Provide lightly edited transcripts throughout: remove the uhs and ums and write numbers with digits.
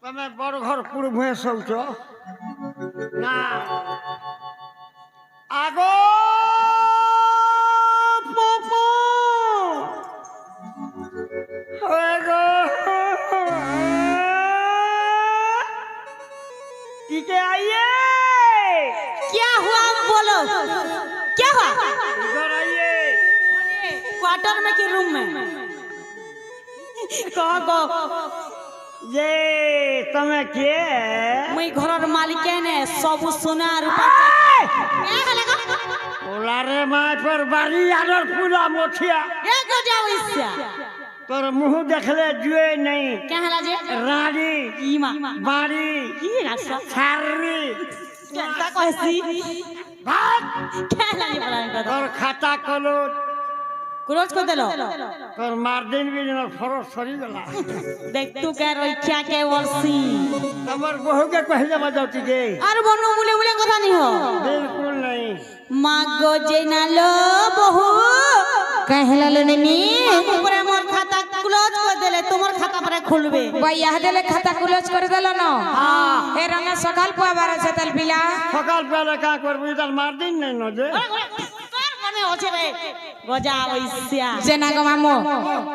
તમે બરઘર કુળ ભેંસવ છો ના આગો પોપો આગો टीके आइए। क्या हुआ बोलो, क्या हुआ? इधर आइए। क्वार्टर में के रूम में कहो ये तमे के मैं घरर मालिक ने सब सोना रूपा ओलारे माय पर बारी आदर पूरा मोठिया ए गजाओ इससे तोर मुंह देखले जुए नहीं क्या हला जे रानी ईमा बारी की रास्ता छारी क्या कहसी भाग क्या हला जे बोला तोर खाता कलो क्रोज को देलो तोर मार दिन भी न फरोस सरी गला देख तू कह रही क्या के वर्षी तमर बहू के कहले बजाती के और बनो मुले मुले कथा नहीं हो बिल्कुल नहीं मागो जेना लो बहू कहला लेनी ऊपर मोर खाता क्लोज कर देले तुम्हार खाता पर खुलबे भाई यह देले खाता क्लोज कर देलो न हां ए रंगा सकाल पुआबार से तल पिला सकाल पहले का करबी इधर मार दिन नहीं न जे मने होचे रे गजा वैस्या जेना गो मामो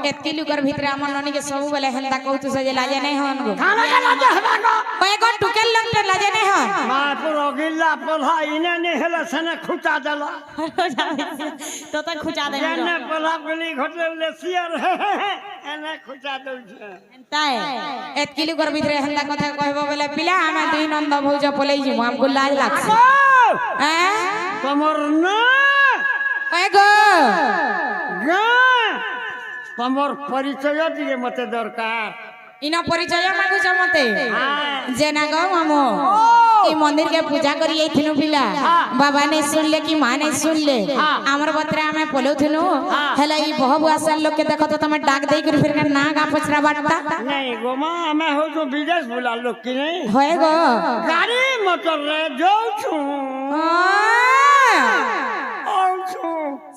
एतकी लुकर भीतर हमन ननी के सब बेले हेंदा कहतु से जे लाजे नहीं हन गो खाना के लाजे हना गो ओए गो टुकेल लगते लाजे नहीं हन मां पुरो गिल्ला पल्हा इने ने हेला सने खुचा देला तो खुचा दे जने पल्हा गली घटले ले सियर एने खुचा दउ छे ताए एतकी लुकर भीतर हेंदा कथा कहबो बेले पिला हम दुई नंद भौज पलई जी हमको लाज लागछ हैं तमर न ओए गो गा तमर परिचय दिए मते दरकार इना परिचय मागु छ मते हां जेना गो मामो ई मंदिर के पूजा करी आइथिनु पिला बाबा ने सुनले कि मां ने सुनले हमर बतरा में पलोथिनु हेला ई बहु आसल लोग के देखो तो तमे डाक देई कर फिर के ना गा पछरा बाटता नहीं गोमा हमें हो जो विदेश बुला लोग की नहीं होए गो गाड़ी मोटर रे जो छु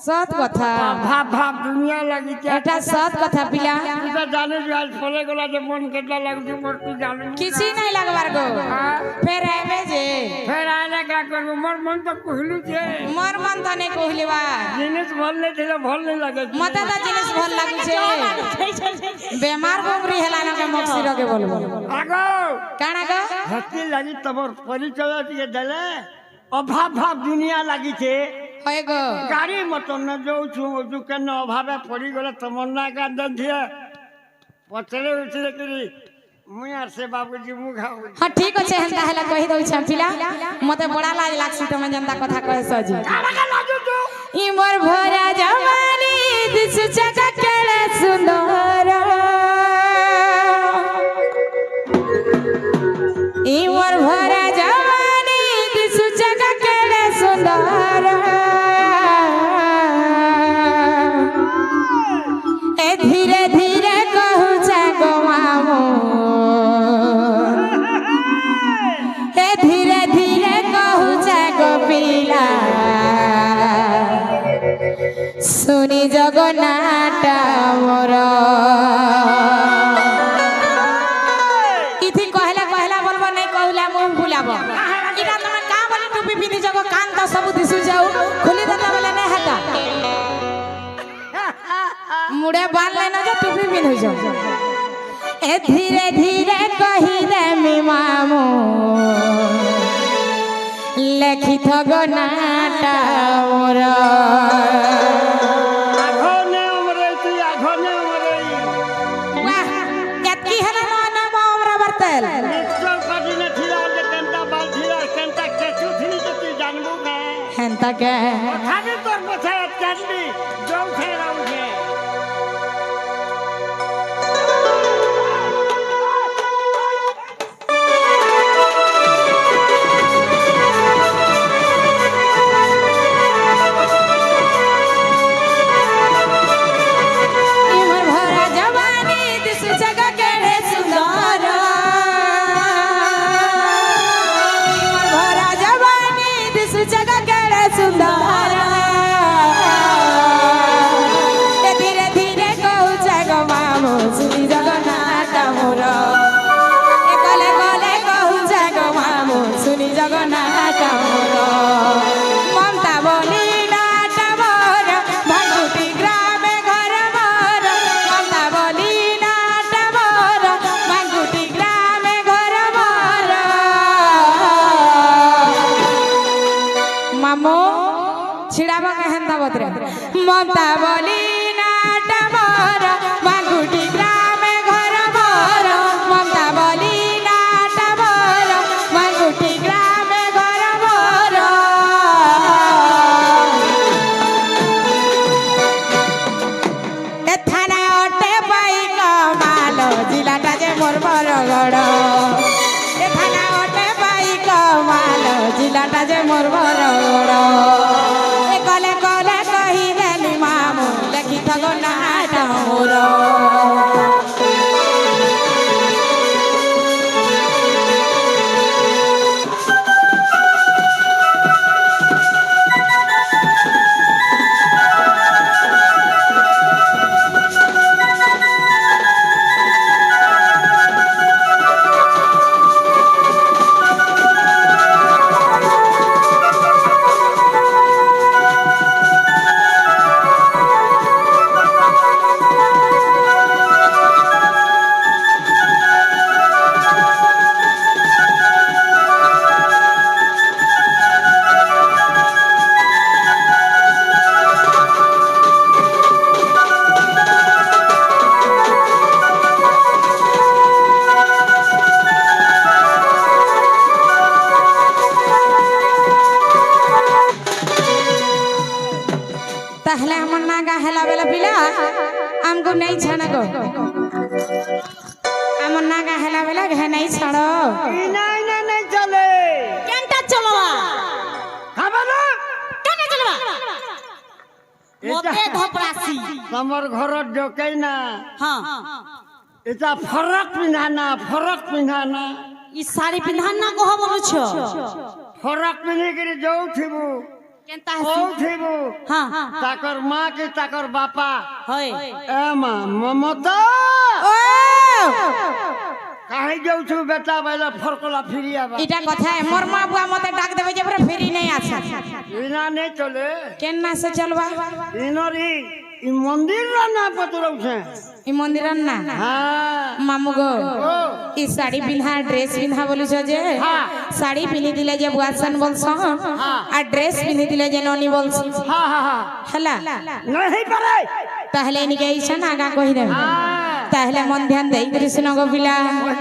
सत कथा भाप भाप दुनिया लगी क्या एटा सत कथा पिला तो जाने जो आज फले गोला जे मन केटला लगती मोर तू जाने किसी नहीं लगवार गो फिर आवे जे फिर आने का करबो मोर मन तो कहलु छे मोर मन तो नहीं कहली बा जिनिस भल नहीं थे भल नहीं लगे मते तो जिनिस भल लागु छे बेमार बोमरी हेला न के मक्सी रगे बोलबो आगो काना गो हत्ती लगी तमर परिचय दिए देले अभाव भाव दुनिया लगी छे होए गो गाड़ी मोटर न जाऊ छु जो केन अभावे पड़ी गले तमन्ना का दधिए पचले उचले करी मुयार से बाबूजी मुखा हां ठीक अछि हेंदा हेला कहि दउ छ पिला मते बड़ा लाज लागसी तमे जनता कथा कहे सजी काला का लाजू तू ई मोर भोरा जवानी दिस जगा केले सुंदर ई मोर भोरा जवानी दिस जगा केले सुंदर ए धीरे धीरे कहू जागो मामो ए धीरे धीरे कहू जागो पिला सुनी जगन्नाथ मोर इथि कहला कहला बोलबो नहीं कहला मुंह फुलाबो इरा तमे का बोली टोपी पिनी जगो कान तो सब दिसु जाऊ खुली देता बोले नहीं हटा मुड़े बाल लेना जो टोपी पिन जाऊ ए धीरे धीरे कहि दे मी मामू लेखित गनाट मोर आघने उमरे तू आघने उमरे वाह एतकी हला न हमरा बर्तल निश्चल कदी ने थिला जे कंटा बाल थिला कंटा केचु थिली तो तू जानबो का हेंता के खाली तोर पछे चंडी जो थे राउ छे जगह के सुंदर মমতা বলি নাটা মর মাগুটি গ্রামে ঘর মর মমতা বলি নাটা মর মাগুটি গ্রামে ঘর মর এ থানা অটে পাই কমাল জিলাটা যে মোর বরগড় এ থানা অটে পাই কমাল জিলাটা যে মোর বরগড় এ কলে কলে কহি দেলি মামু লেখি থগো নাটা মোর তাহলে আমার না গা হেলা বেলা পিলা আমগো নেই ছাড়া গো আমার না গা হেলা বেলা ঘে নেই ছাড়ো নাই নাই নাই চলে কেনটা চলবা খাবে না কেন চলবা মতে ধপরাসি তোমার ঘরত ঢোকেই না হ্যাঁ এটা ফরক পিন্ধা না ই শাড়ি পিন্ধান না কহ বলছ ফরক পিন্ধি করে যাউথিবু কেনটা হাসি যাউথিবু হ্যাঁ তাকর মা কি তাকর বাপা হয় এ মা মমতা ও কাহি যাউছু বেটা বাইলা ফরকলা ফিরি আবা এটা কথা মোর মা বুয়া মতে ডাক দেবে যে পুরো ফেরি নাই আছে ইনা নেই চলে কেন না সে চলবা ইনরি ই মন্দির না পতরউছে ই মন্দিরন না হ্যাঁ মামু গো ও ই শাড়ি পিন্ধা ড্রেস পিন্ধা বলছ যে হ্যাঁ। শাড়ি পিন্ধি দিলে যে বুয়াसन বলছ আর ড্রেস পিন্ধি দিলে যে ননি বলছ হ্যাঁ হ্যাঁ হ্যাঁ হেলা नहीं पारे তাহলে এনিকে এইছা না আগা কহি দেবে हाँ তাহলে মন ধ্যান দেই কৃষ্ণ গো পিলা ओए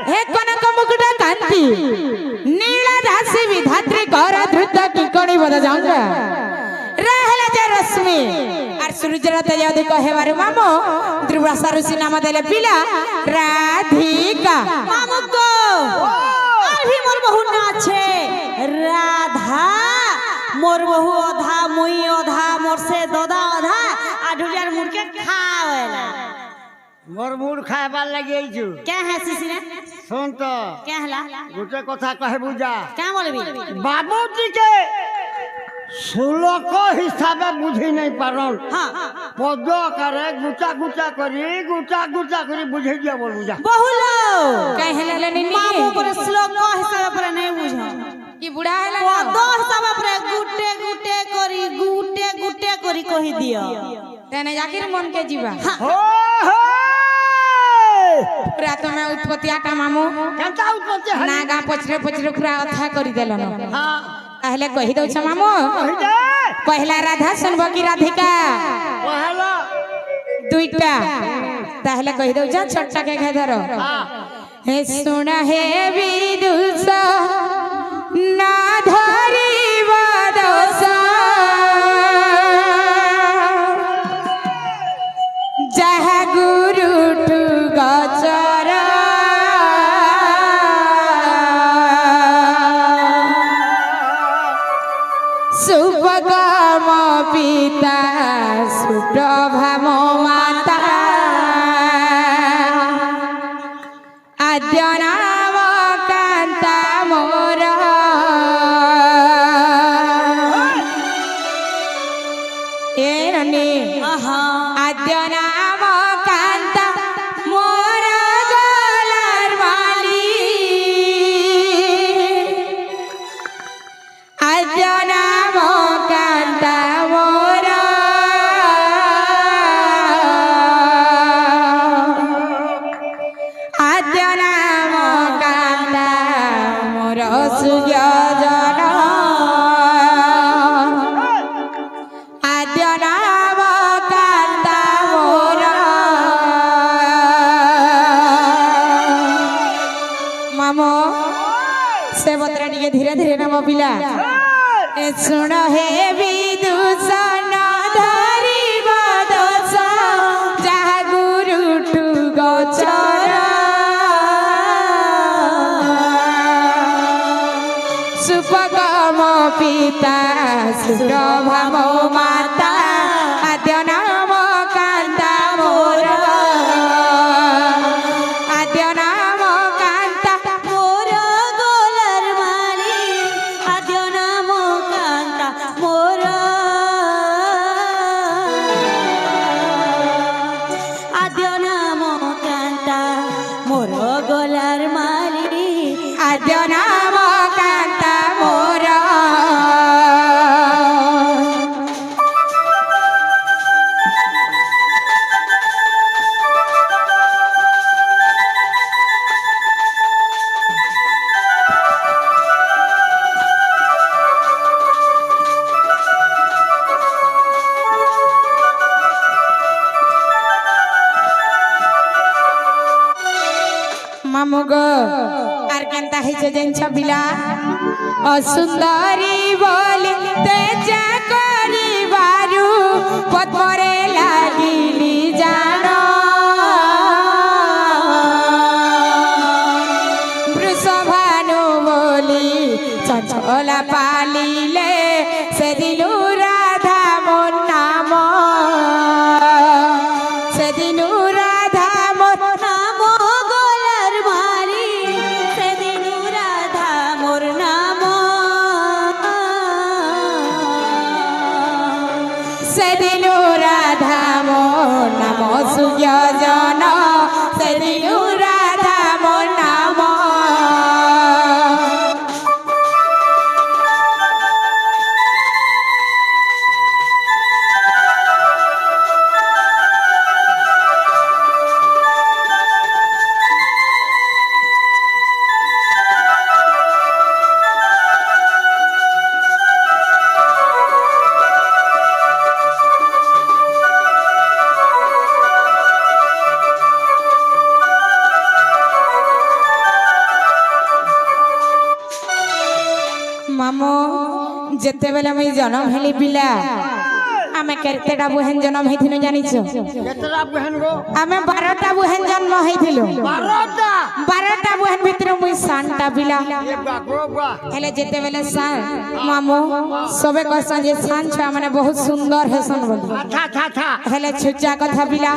হে কনক মুকুট কান্তি নীল রাশি বিধাত্রী কর ধৃত কি কণি বদ জাঙ্গা रहला जे रश्मि আর সূর্যর তেজ অধিক হেবারে মামো ধ্রুবাসা ঋষি নাম দেলে পিলা রাধিকা মামু গো আর ভি মোর বহু না আছে রাধা মোর বহু অধা মুই অধা মোর সে দদা অধা আঢুলিয়ার মুড়কে খাওয়েলা मोर मूड खाइबार लगी आइछु কে হাসিস রে सुन तो কে হলা गोटे कथा कहे बुझा কে বলবি बाबूजी के श्लोक हिसाब बुझी नहीं पारन হ্যাঁ पद करे गुटा गुटा करी बुझे दिया बोल बुझा বহুলো कहला लेनी মামু পরে শ্লোক হিসাবে পরে নাই বুঝ কি বুড়া হেলা পদ হিসাবে পরে গুটে গুটে করি কহি দিও তেনে জাকির মন কে জিবা हो हो পুরা তুমি উৎপত্তি আটা মামু केनता उत्पत्ति है নাগা পছরে পছরে পুরা অথা করি দেলন हां তাহলে কহি দউছ মামু कहि दे পহলা রাধা শুনব কি রাধিকা पहला দুইটা তাহলে কহি দউছ ছোটটা কে ঘে ধরো हां হে শুনা হে বিদুষ না ধরিব দোষ যাহা গুরু টু গচর শুভগম পিতা সুপ্রভাম মাতা আদ্য নাম কান্তা মোর এ ননি আহা আদ্য নাম কান্তা মোর গলার মালি আদ্য নাম কান্তা মোর আদ্য নাম ଟିକେ ଧୀରେ ଧୀରେ ନବ ପିଲା ଏ ଶୁଣ ହେ ବିଦୂଷଣ ଧରିବ ଦୋଷ ଯାହା ଗୁରୁଠୁ ଗୋଚର ସୁପଗମ ପିତା ସୁରଭାମ ମାତା ଆଦ୍ୟ ନାମ କାନ୍ତା ମୋର ଆଦ୍ୟ ନାମ କାନ୍ତା মোর গোলার মালি আদ্য নাম কান্তা মোর আদ্য নাম কান্তা মোর গোলার মালি আদ্য নাম কান্তা মোর মামুগ আর কেনতা হইছে জানছ বিলা অসুন্দরী বলি তেজা করিবারু পদ্মরে লাগিলি জান বৃষভানু বলি চঞ্চলা পালিলে সেদিনু রাধা মোর নাম সেদিনু রাধা মোর নাম গোলার মালি সেদিন রাধা মোর নাম সেদিনু রাধা মোর নাম সুজন সেদিনু রাধা মোর নাম মামো যেতেবেলে মুই জনম হেলি পিলা আমি কেতেটা বুহেন জনম হইଥିଲୁ জানিছ কেতটা বহেন গো আমি 12টা বুহেন জন্ম হইଥିଲু 12টা 12টা বুহেন ভিতরে মুই সানটা পিলা এ বাগো বা হেলে যেতেবেলে সান মামো সবে কসন যে সান ছুয়া মানে বহুত সুন্দর হেসন বলি আচ্ছা আচ্ছা আচ্ছা হেলে ছুচা কথা পিলা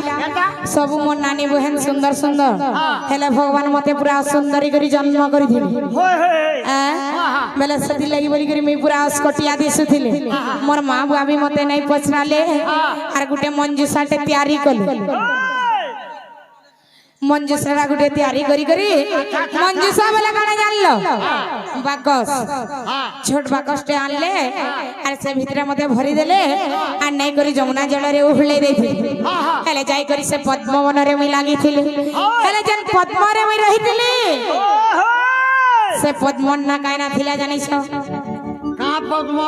সবু মোর নানি বুহেন সুন্দর সুন্দর হেলে ভগবান মতে পুরা সুন্দরী করে জন্ম করিছিল হই হই বেলে সেতি লাগি বলি করে মুই পুরা স্কটিয়া দিಸುଥିଲି মোর মা বুয়া भी মতে নাই পছরালে আর গুটে মঞ্জুসাটে তৈয়ারি কলে মঞ্জুসা গুটে তৈয়ারি করি করি মঞ্জুসা বেলে কানে জানলো বাকস ছোট বাকসটে আনলে আর সে ভিতরে মতে ভরি দেলে আর নাই করি যমুনা জলরে উহলে দেইছিল হেলে যাই করি সে পদ্মবনরে মুই লাগিଥିଲି হেলে যেন পদ্মরে মুই রহিଥିଲି সে পদ্মর না কায়না থিলা জানিছ কা পদ্ম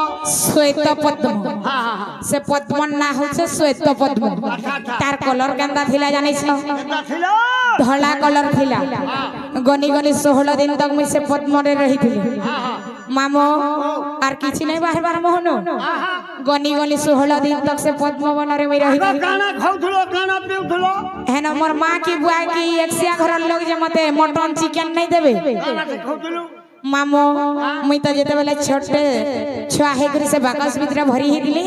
শ্বেত পদ্ম হ্যাঁ হ্যাঁ সে পদ্মর না হচ্ছে শ্বেত পদ্ম তার কলর কেন্দা থিলা জানিছ এটা ছিল ধলা কলর থিলা গনি গনি 16 দিন তক মুই সে পদ্মরে রহিଥିଲି মামো আর কিছু নাই বাহিবার মোহন গনি গনি 16 দিন তক সে পদ্মবনরে মুই রহিଥିଲି কানা খাউথলো কানা পিউথলো হেন মোর মা কি বুয়া কি একসিয়া ঘরর লোক যে মতে মটন চিকেন নাই দেবে কানা খাউথলো মামো মুই তো যেতেবেলে ছোটে ছুয়া হেকরি সে বাকস ভিতরে ভরি হেদিলি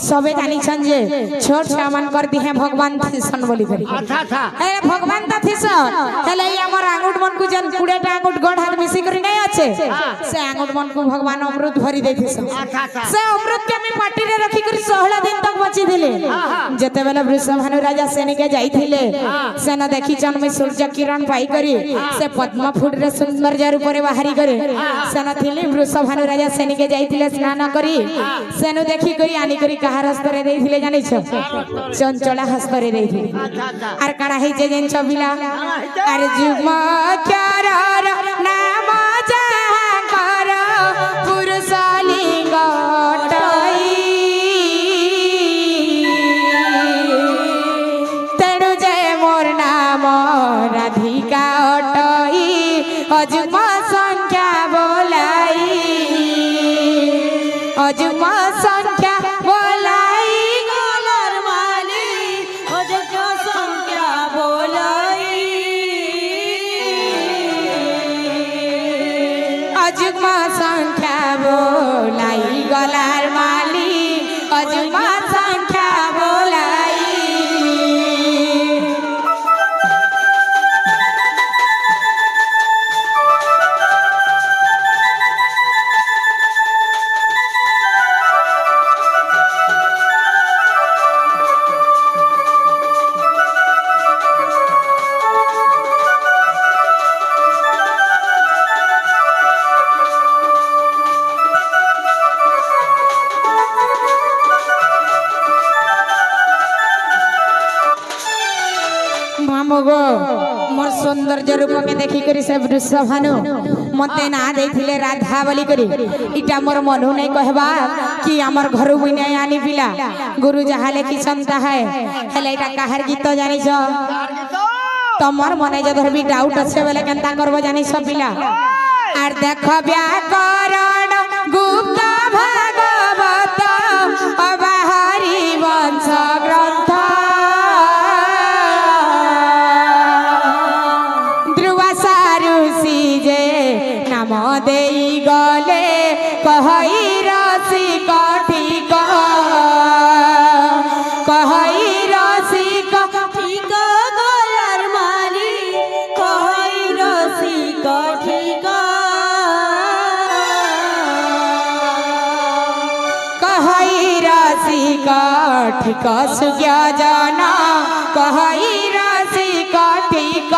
সবে জানিছন যে ছোট ছুয়া মান কর দিহে ভগবান থিসন বলি করি আচ্ছা আচ্ছা এ ভগবান তা থিসন হেলে এই আমার আঙ্গুট মন কু যেন 20টা আঙ্গুট গড় হাত মিশি করি নাই আছে সে আঙ্গুট মন কু ভগবান অমৃত ভরি দেইথিস আচ্ছা আচ্ছা সে অমৃত কে আমি পাটিরে রাখি করি 16 দিন তক বচি দিলে যেতেবেলে বৃষভানু রাজা সেনিকে যাইଥିଲେ সেন দেখিছন মুই সূর্য কিরণ পাই করি সে পদ্ম ফুটরে সৌন্দর্যের উপরে বাহারি করে সেন থিলি বৃষভানু রাজা সেনিকে যাইଥିଲେ স্নান করি সেনু দেখি করি আনি করি কাহার হস্তরে দেইଥିଲେ জানিছ চঞ্চলা হস্তরে দেইଥିଲେ আচ্ছা আচ্ছা আর কারা হইছে জানিছ বিলা আর যুগ্ম চারর নাম যাহাঙ্কর পুরুষ লিঙ্গ টই তেণু যে মোর নাম রাধিকা অটই অযুগ্ম সংখ্যা বলাই অযুগ্ম সংখ্যা বলাই গলার মালি অযুগ্ম সংখ্যা বলাই মামগো মোর সৌন্দর্য রূপকে দেখি করি সে বৃষভানু মতে না দেইছিলে রাধা বলি করি ইটা মোর মনু নাই কহবা কি আমার ঘর বুই নাই আনি পিলা গুরু যাহা লেখিছন তাহাই হেলে এটা কাহার গীত জানিছ তোমার মনে যে ধরবি ডাউট আছে বলে কেনতা করব জানিছ পিলা আর দেখো ব্যাকরণ গুপ্ত ভাগবত অবাহরি বংশ গ্রন্থ নাম দেই গলে কহই রসি কঠিক কহই রসি ঠিক গলার মালি কই রসি ঠিক কহই রসি কঠিক সুজ্ঞ জন কহই রসি কঠিক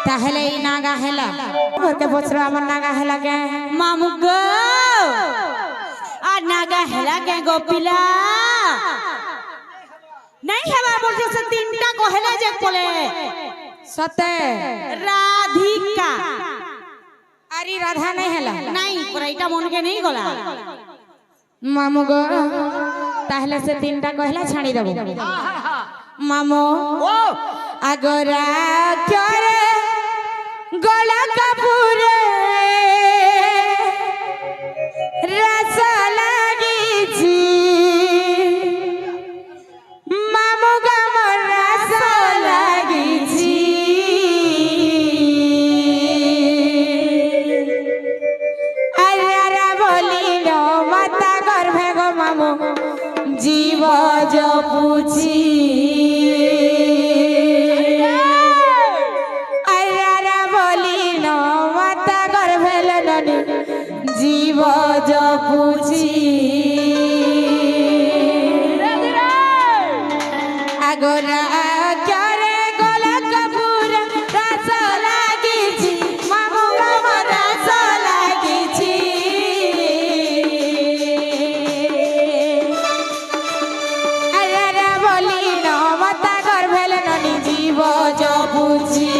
তাহলে এই নাগা হেলা ঘরকে বছর আমার নাগা হেলা কে মামু গো আর নাগা হেলা কে গোপিলা নাই হেবা বলছে সে তিনটা কহেলা যে বলে সতে রাধিকা আরে রাধা নাই হেলা নাই পরে এটা মনকে নেই গলা মামু গো তাহলে সে তিনটা কহেলা ছাড়ি দেব মামু আগরা চরে গলা কাপুরে রস লাগিছি মামু গামর রস লাগিছি আরা বলিল মাতা গর্ভে গো মামু জীব জপুছি জীব জপুছি আগরা চরে গলা কাপুর রস লাগিছি মামু গামর রস লাগিছি আরে বলিল মাতা গর্ভেল ননি জীব জপুছি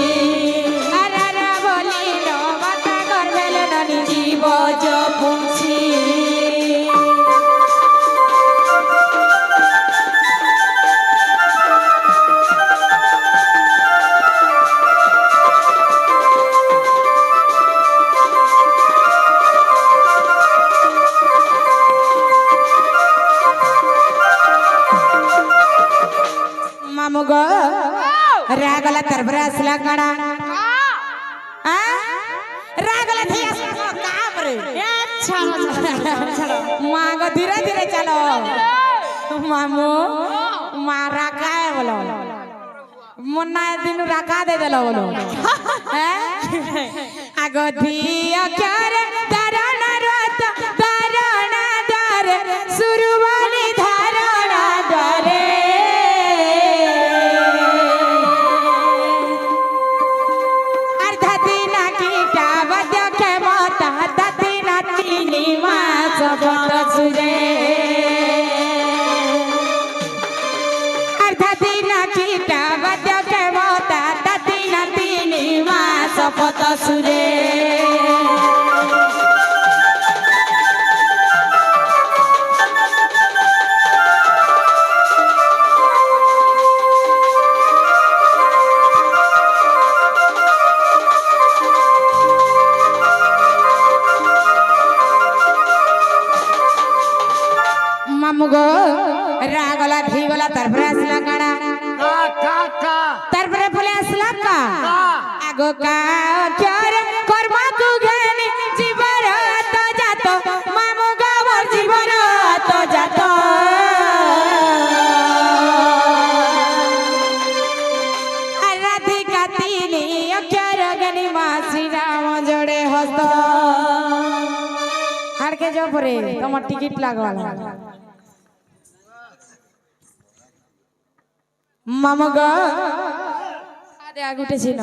জীব জপুছি मामू गो रागला तरबरा असला कड़ा रागला थी मांगो धीरे धीरे चलो मामू माँ राका है बोलो मुन्ना दिन राका दे दे लो बोलो आगो धिया क्या रे धारणा रोत धारणा डरे सुरुवाली धारणा डरे अर्धा दिन कीटा बद्य के मोता दतिना तीनी माँ सबत सुजे अर्धा दिन कीटा बद्य के मोता दतिना तीनी কত সুরে মামু গো রাগলা ভিগলা তারপরে আসলা কাড়া কা কা কা তারপরে বলে আসলা কা কা আগো কা চর কর্ম কু ঘেনে জীবন তো যাত মামু গো মোর জীবন তো যাত রাধিকা তিনি অক্ষর গনি মা শ্রীরাম জোড়ে হস্ত হাড়কে যাও পরে তোমার টিকিট লাগওয়ালা মামা গো আরে আগ উঠেছিল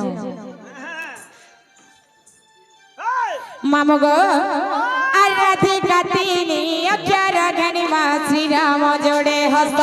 মামা গো আর রাধিকা তিনি অক্ষর ঘনি মা শ্রীরাম জোড়ে হস্ত